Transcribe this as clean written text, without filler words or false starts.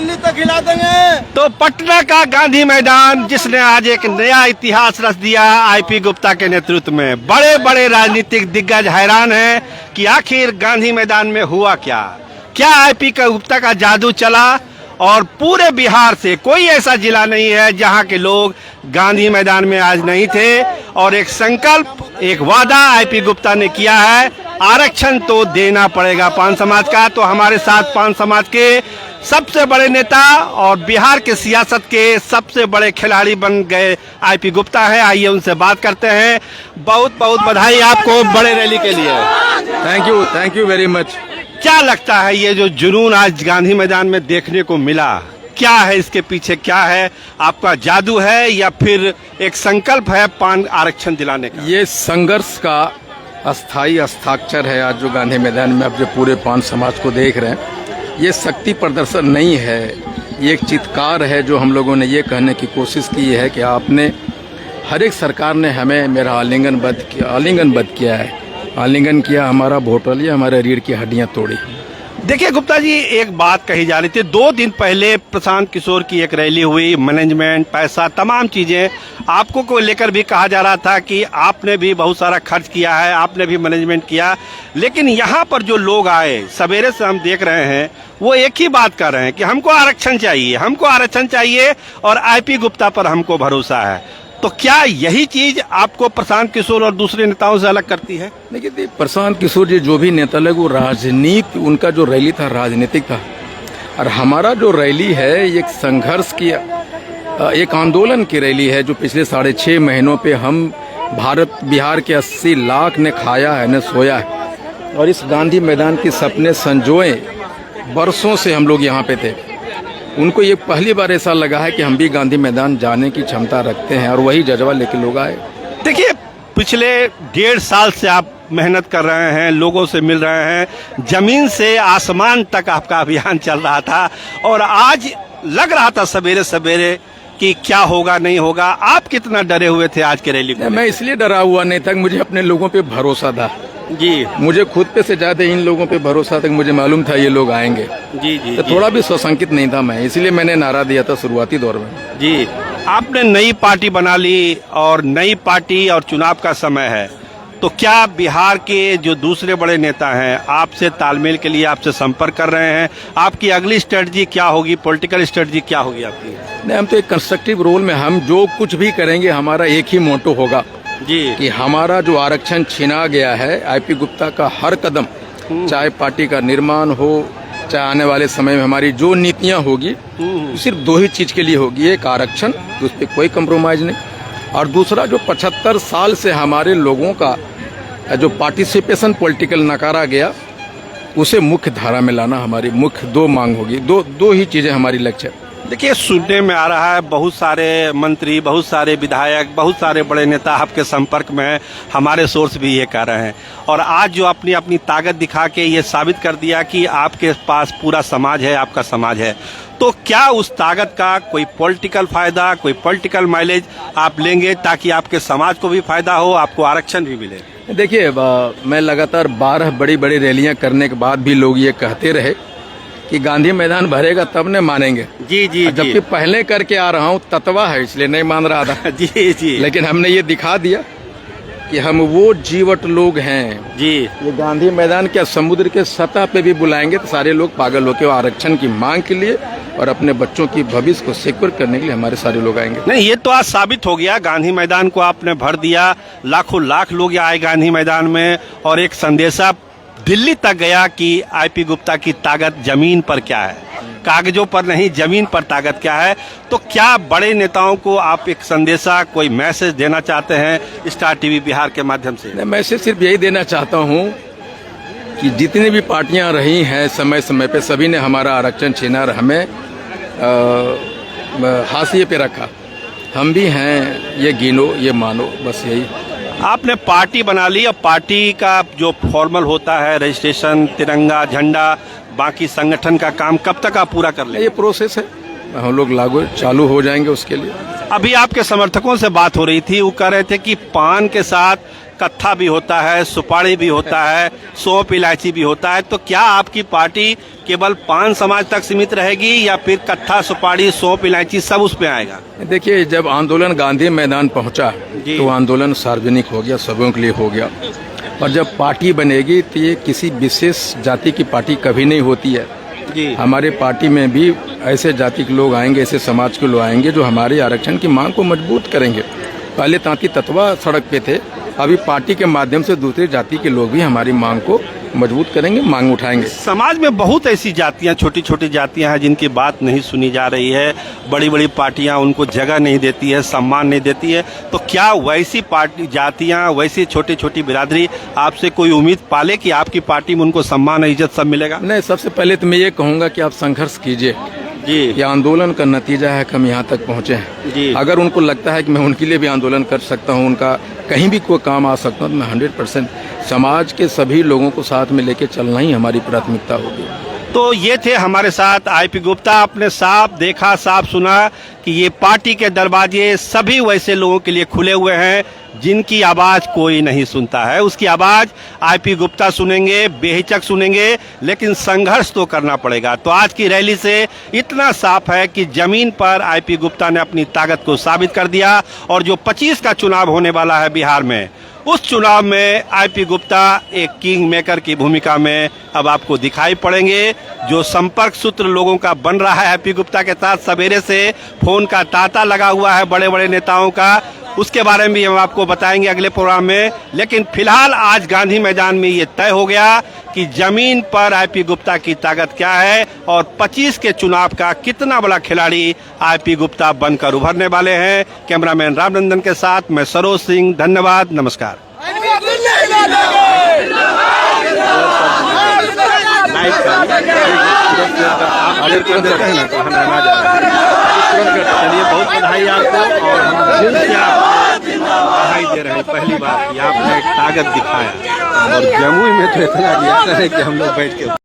दिल्ली तक हिला देंगे। तो पटना का गांधी मैदान जिसने आज एक नया इतिहास रच दिया आईपी गुप्ता के नेतृत्व में, बड़े बड़े राजनीतिक दिग्गज हैरान हैं कि आखिर गांधी मैदान में हुआ क्या। क्या आईपी गुप्ता का जादू चला और पूरे बिहार से कोई ऐसा जिला नहीं है जहां के लोग गांधी मैदान में आज नहीं थे। और एक संकल्प, एक वादा आईपी गुप्ता ने किया है, आरक्षण तो देना पड़ेगा पान समाज का। तो हमारे साथ पान समाज के सबसे बड़े नेता और बिहार के सियासत के सबसे बड़े खिलाड़ी बन गए आईपी गुप्ता है। आइए उनसे बात करते हैं। बहुत बहुत बधाई आपको बड़े रैली के लिए। Thank you very much. क्या लगता है ये जो जुनून आज गांधी मैदान में देखने को मिला, क्या है इसके पीछे? क्या है, आपका जादू है या फिर एक संकल्प है पान आरक्षण दिलाने का? ये संघर्ष का अस्थाई हस्ताक्षर है। आज जो गांधी मैदान में आप जो पूरे पान समाज को देख रहे हैं, ये शक्ति प्रदर्शन नहीं है, ये एक चित्कार है जो हम लोगों ने ये कहने की कोशिश की है कि आपने हर एक सरकार ने हमें मेरा आलिंगनबद्ध किया है, आलिंगन किया, हमारा वोट लिया, हमारे रीढ़ की हड्डियां तोड़ी। देखिए गुप्ता जी, एक बात कही जा रही थी 2 दिन पहले प्रशांत किशोर की एक रैली हुई, मैनेजमेंट, पैसा, तमाम चीजें आपको को लेकर भी कहा जा रहा था कि आपने भी बहुत सारा खर्च किया है, आपने भी मैनेजमेंट किया। लेकिन यहाँ पर जो लोग आए सवेरे से हम देख रहे हैं, वो एक ही बात कर रहे हैं कि हमको आरक्षण चाहिए, हमको आरक्षण चाहिए और आईपी गुप्ता पर हमको भरोसा है। तो क्या यही चीज आपको प्रशांत किशोर और दूसरे नेताओं से अलग करती है? देखिए, प्रशांत किशोर जी जो भी नेता लगे, वो राजनीति, उनका जो रैली था राजनीतिक था, और हमारा जो रैली है एक संघर्ष की, एक आंदोलन की रैली है जो पिछले 6.5 महीनों पे हम बिहार के 80 लाख ने खाया है, ने सोया है, और इस गांधी मैदान के सपने संजोए बरसों से हम लोग यहाँ पे थे। उनको ये पहली बार ऐसा लगा है कि हम भी गांधी मैदान जाने की क्षमता रखते हैं, और वही जज्बा लेके लोग आए। देखिए, पिछले 1.5 साल से आप मेहनत कर रहे हैं, लोगों से मिल रहे हैं, जमीन से आसमान तक आपका अभियान चल रहा था, और आज लग रहा था सवेरे सवेरे कि क्या होगा नहीं होगा। आप कितना डरे हुए थे आज के रैली को? मैं इसलिए डरा हुआ नहीं था, मुझे अपने लोगों पे भरोसा था जी। मुझे खुद पे से ज्यादा इन लोगों पे भरोसा था, मुझे मालूम था ये लोग आएंगे। जी तो थोड़ा भी स्वशंकित नहीं था मैं, इसलिए मैंने नारा दिया था शुरुआती दौर में। जी, आपने नई पार्टी बना ली और नई पार्टी और चुनाव का समय है, तो क्या बिहार के जो दूसरे बड़े नेता हैं आपसे तालमेल के लिए आपसे संपर्क कर रहे हैं? आपकी अगली स्ट्रेटजी क्या होगी, पॉलिटिकल स्ट्रेटजी क्या होगी आपकी? नहीं, हम तो एक कंस्ट्रक्टिव रोल में, हम जो कुछ भी करेंगे हमारा एक ही मोटो होगा जी, कि हमारा जो आरक्षण छीना गया है, आईपी गुप्ता का हर कदम, चाहे पार्टी का निर्माण हो, चाहे आने वाले समय में हमारी जो नीतियां होगी, सिर्फ 2 ही चीज के लिए होगी, एक आरक्षण, उस पर कोई कंप्रोमाइज नहीं, और दूसरा जो 75 साल से हमारे लोगों का जो पार्टिसिपेशन पॉलिटिकल नकारा गया, उसे मुख्य धारा में लाना हमारी मुख्य 2 मांग होगी। दो ही चीजें हमारी लक्ष्य। देखिए, सुनने में आ रहा है बहुत सारे मंत्री, बहुत सारे विधायक, बहुत सारे बड़े नेता आपके संपर्क में हैं, हमारे सोर्स भी ये कह रहे हैं, और आज जो अपनी अपनी ताकत दिखा के ये साबित कर दिया कि आपके पास पूरा समाज है, आपका समाज है। तो क्या उस ताकत का कोई पॉलिटिकल फायदा, कोई पॉलिटिकल माइलेज आप लेंगे ताकि आपके समाज को भी फायदा हो, आपको आरक्षण भी मिले? देखिए, मैं लगातार 12 बड़ी बड़ी रैलियां करने के बाद भी लोग ये कहते रहे कि गांधी मैदान भरेगा तब न मानेंगे। जी जी, जबकि पहले करके आ रहा हूँ, ततवा है इसलिए नहीं मान रहा था। जी जी, लेकिन हमने ये दिखा दिया कि हम वो जीवट लोग हैं जी। ये गांधी मैदान के समुद्र के सतह पे भी बुलाएंगे तो सारे लोग पागल होकर आरक्षण की मांग के लिए और अपने बच्चों की भविष्य को सिक्योर करने के लिए हमारे सारे लोग आएंगे। नहीं, ये तो आज साबित हो गया, गांधी मैदान को आपने भर दिया, लाखों लाख लोग आए गांधी मैदान में, और एक संदेशा दिल्ली तक गया कि आईपी गुप्ता की ताकत जमीन पर क्या है, कागजों पर नहीं, जमीन पर ताकत क्या है। तो क्या बड़े नेताओं को आप एक संदेशा, कोई मैसेज देना चाहते हैं स्टार टीवी बिहार के माध्यम से? मैसेज सिर्फ यही देना चाहता हूँ कि जितनी भी पार्टियां रही हैं समय समय पे, सभी ने हमारा आरक्षण छीना और हमें हाशिए पे रखा। हम भी हैं, ये गिनो ये मानो, बस यही। आपने पार्टी बना ली, और पार्टी का जो फॉर्मल होता है रजिस्ट्रेशन, तिरंगा, झंडा, बाकी संगठन का काम कब तक आप पूरा कर लेंगे? ये प्रोसेस है, हम लोग लागू चालू हो जाएंगे उसके लिए। अभी आपके समर्थकों से बात हो रही थी, वो कह रहे थे कि पान के साथ कत्था भी होता है, सुपारी भी होता है, सौंफ इलायची भी होता है। तो क्या आपकी पार्टी केवल पान समाज तक सीमित रहेगी या फिर कत्था, सुपारी, सौंफ इलायची सब उस पे आएगा? देखिए, जब आंदोलन गांधी मैदान पहुंचा जी। तो आंदोलन सार्वजनिक हो गया, सबों के लिए हो गया। और जब पार्टी बनेगी तो ये किसी विशेष जाति की पार्टी कभी नहीं होती है। जी। हमारे पार्टी में भी ऐसे जाति के लोग आएंगे, ऐसे समाज के लोग आएंगे जो हमारे आरक्षण की मांग को मजबूत करेंगे। पहले तांती तत्वा सड़क पे थे, अभी पार्टी के माध्यम से दूसरी जाति के लोग भी हमारी मांग को मजबूत करेंगे, मांग उठाएंगे। समाज में बहुत ऐसी जातियां, छोटी छोटी जातियां हैं जिनकी बात नहीं सुनी जा रही है। बड़ी बड़ी पार्टियां उनको जगह नहीं देती है, सम्मान नहीं देती है। तो क्या वैसी पार्टी जातियां, वैसी छोटी छोटी बिरादरी आपसे कोई उम्मीद पाले कि आपकी पार्टी में उनको सम्मान इज्जत सब मिलेगा? नहीं, सबसे पहले तो मैं ये कहूँगा कि आप संघर्ष कीजिए। जी। ये आंदोलन का नतीजा है कि हम यहाँ तक पहुँचे हैं। जी। अगर उनको लगता है कि मैं उनके लिए भी आंदोलन कर सकता हूँ, उनका कहीं भी कोई काम आ सकता हूँ, तो मैं 100% समाज के सभी लोगों को साथ में लेके चलना ही हमारी प्राथमिकता होगी। तो ये थे हमारे साथ आईपी गुप्ता। आपने साफ देखा, साफ सुना कि ये पार्टी के दरवाजे सभी वैसे लोगों के लिए खुले हुए हैं जिनकी आवाज कोई नहीं सुनता है। उसकी आवाज आईपी गुप्ता सुनेंगे, बेहिचक सुनेंगे, लेकिन संघर्ष तो करना पड़ेगा। तो आज की रैली से इतना साफ है कि जमीन पर आईपी गुप्ता ने अपनी ताकत को साबित कर दिया। और जो 25 का चुनाव होने वाला है बिहार में, उस चुनाव में आईपी गुप्ता एक किंग मेकर की भूमिका में अब आपको दिखाई पड़ेंगे। जो संपर्क सूत्र लोगों का बन रहा है आईपी गुप्ता के साथ, सवेरे से फोन का तांता लगा हुआ है बड़े बड़े नेताओं का, उसके बारे में भी हम आपको बताएंगे अगले प्रोग्राम में। लेकिन फिलहाल आज गांधी मैदान में ये तय हो गया कि जमीन पर आईपी गुप्ता की ताकत क्या है और 25 के चुनाव का कितना बड़ा खिलाड़ी आईपी गुप्ता बनकर उभरने वाले हैं। कैमरामैन रामनंदन के साथ मैं सरोज सिंह, धन्यवाद, नमस्कार। चलिए, बहुत बधाई आपको। और हम दिल से बधाई दे रहे हैं पहली बार कि आपने एक ताकत दिखाया। और जमुई में तो इतना रिएक्शन है कि हम लोग बैठ के